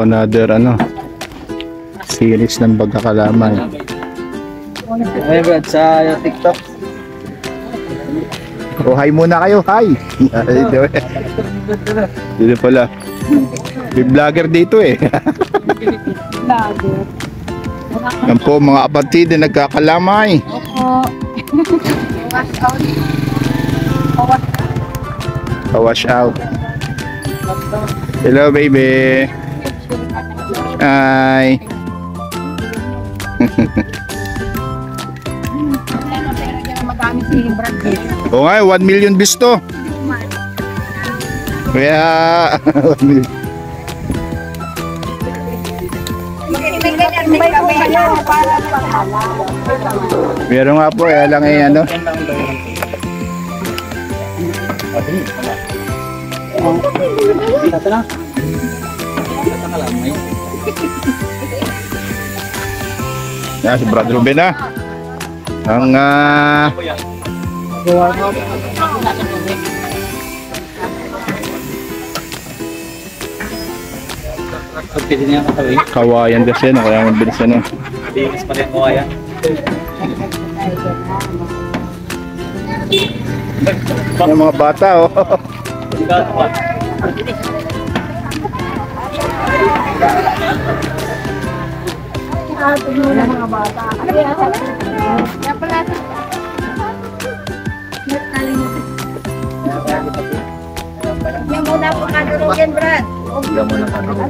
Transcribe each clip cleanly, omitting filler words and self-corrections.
po, another series ng pagkakalamay. Ayun Brad, sa TikTok. Oh, hi muna kayo, hi! Dito pala. May vlogger dito eh. Vlogger. Yan po mga kapatid na nagkakalamay. Oo. Wash out. Hello baby. Hi. Oo nga, 1 million views to. Kaya 1 million. Meron nga po, lang eh Yan si Brad Ruben na. Ang kawayan kasi kaya mabilis Linis pa rin kawayan. yung mga bata Mga bata. Kaya pala. Yan muna po kanulog yan, Brad. Yan muna kanulog.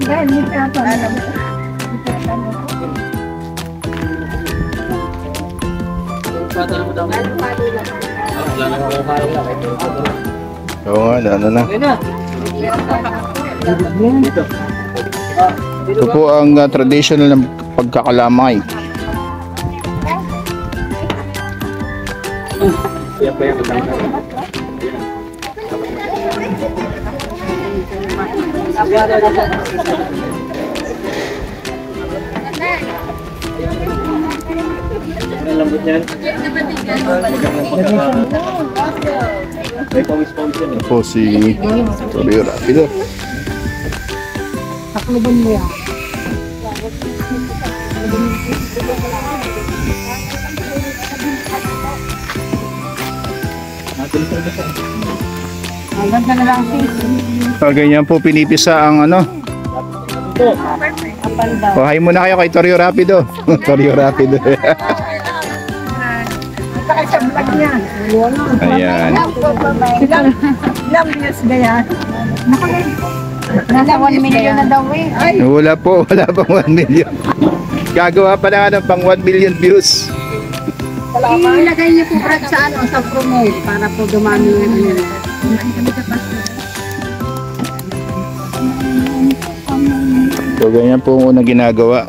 oo nga, na ito po ang traditional ng pagkakalamay. Yan pa yung lambot yan. May pawis-pawis yan. Ito po si Torrio Rapido. Takluban mo yan. Hanggang ka na lang sis. Ganyan po pinipisa ang Oh, hi muna kayo kay Torrio Rapido. Torrio Rapido. Ayan. Ilang views ba yan? Nasa 1 million na daw eh. Ay, Wala pang 1 million. Gagawa pa na ng pang 1 million views. ilagay niyo po Brad sa promote para po dumami yung ano. So ganyan po ang unang ginagawa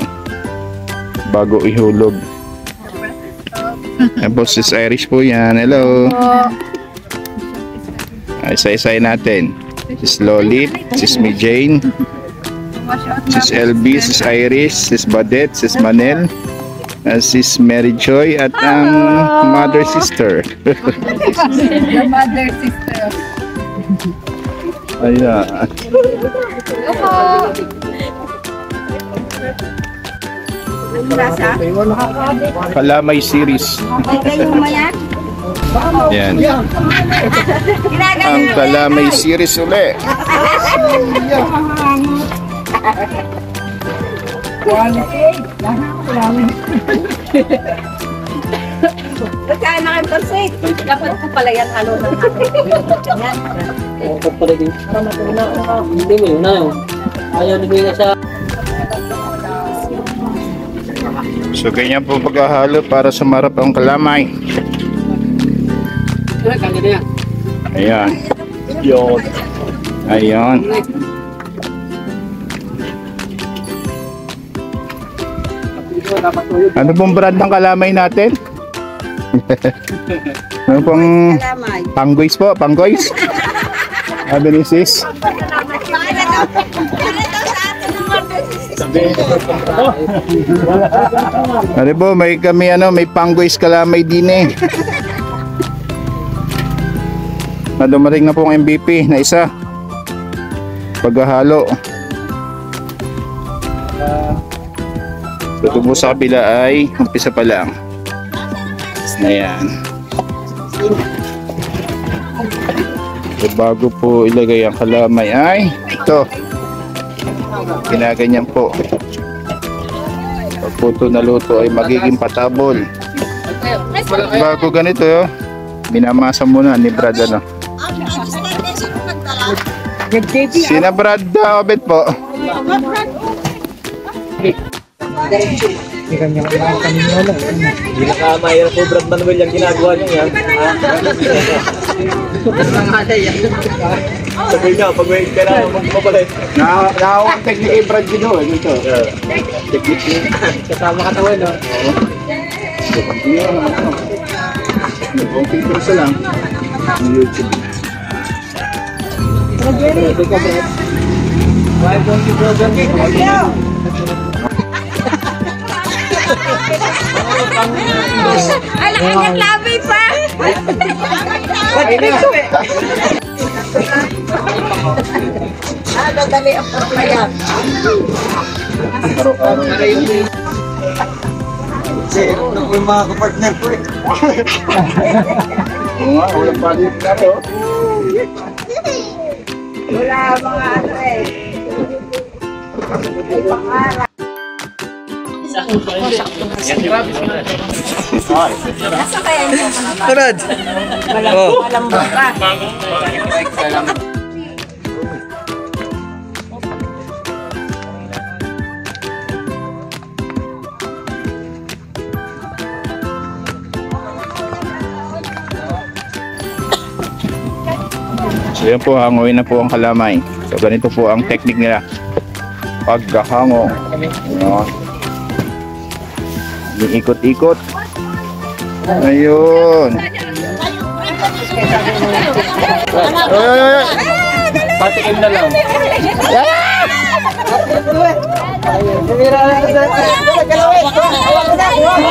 bago ihulog. Yan po sis Irish po yan. Hello. Isa-isay natin. Sis Lolit, sis May Jane, sis LB, sis Irish, sis Badet, sis Manel, sis Mary Joy at ang mother sister. The mother sister. Ayan. Kalamay series. Yan. Ang Kalamay series uli. Pagkaan na kayo persig. Dapat ko pala yan halo ng yan. Dapat pala din. Hindi mo yun na yun. Ayaw nabigay na sa... So ganyan po paghahalo para sumarap ang kalamay. Ayan. Yun. Ayan. Ano pong brand ng kalamay natin? Ano pong panggoys po? Panggoys? Sabi ni sis. Ano po, may kami may panggoys kalamay din eh. Dumating na po ang MVP na isa. Paghahalo. Ito po sa kabila ay umpisa pa lang. Na yan. So, bago po ilagay ang kalamay ay ito. Ginaganyan po. Pag po ito naluto ay magiging patabol. Bago ganito, minamasa muna ni Brad ano. Sina Brad David po. Hindi na kamaya po Brad Manuel yung ginagawa niya yan. Sabi niya, pag may kailangan magpapalit. Nakawang technique kay Brad dito eh. Dito. Technique. Kasama katawan, no? Konting kurso lang. YouTube. Why don't you go down? Ay, nakanyaglabi pa! Dadali ang pagkayan. Araw-araw. Ano po yung mga kapartner po eh? Oo nga, walang palit na to. Wala mga ano eh. May pangarap. Nasa kaya niyo? Turad! Walang baka. So yan po, hangoy na po ang kalamay. So ganito po ang technique nila. Pagkahango. Iikot-ikot. Ayun. Ay! Patikim na lang.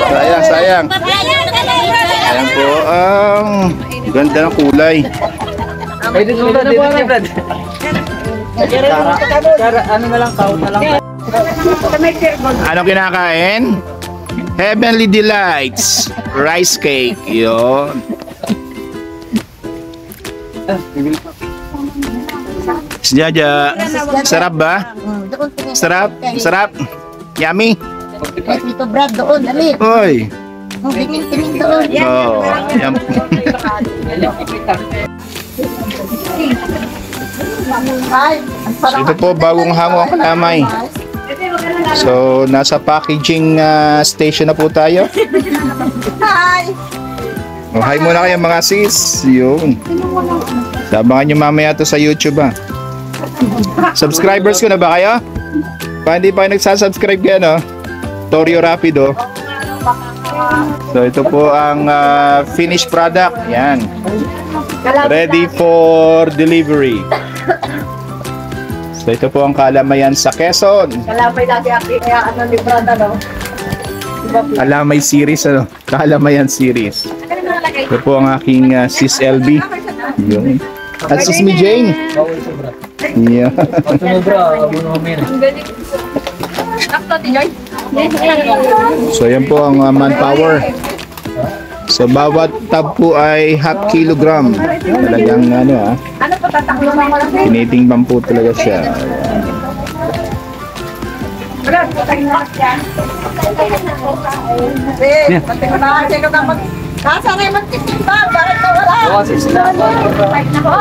Sayang, sayang. Ayan po ang ganda ng kulay. Pwede mo na, Brad. Ano na lang, kaut na lang. Ano kinakain? Heavenly Delights rice cake. Yun. Si Jaja, sarap ba? Sarap? Sarap? Yummy? Dito Brad, doon, dali. Oy. Tingin doon. Oh, yan. Ito po bagong hango ang kalamay. So, nasa packaging station na po tayo. Hi! Oh, hi muna kayo mga sis. Yun. Sabangan nyo mamaya to sa YouTube Subscribers ko na ba kayo? Pa hindi pa kayo nagsasubscribe kayo, no? Torio Rapido. So, ito po ang finished product. Yan. Ready for delivery. So, ito po ang kalamayan sa Quezon. Kalapay lagi kaya ano ni Brad, ano? Kalamay series, ano? Kalamayan series. Ito po ang aking sis LB. Yun. At sis Mi Jane. Yeah. So, yan po ang manpower. So, bawat tab po ay half kilogram. Talagang ano Ano po tataklo mo lang? tinitimbang po talaga siya. Brad, patay na siya. Pati ko na kasi ko na mag... Nasa na yung magtitimba? Bakit na wala? Oo, sis na. Patay na po.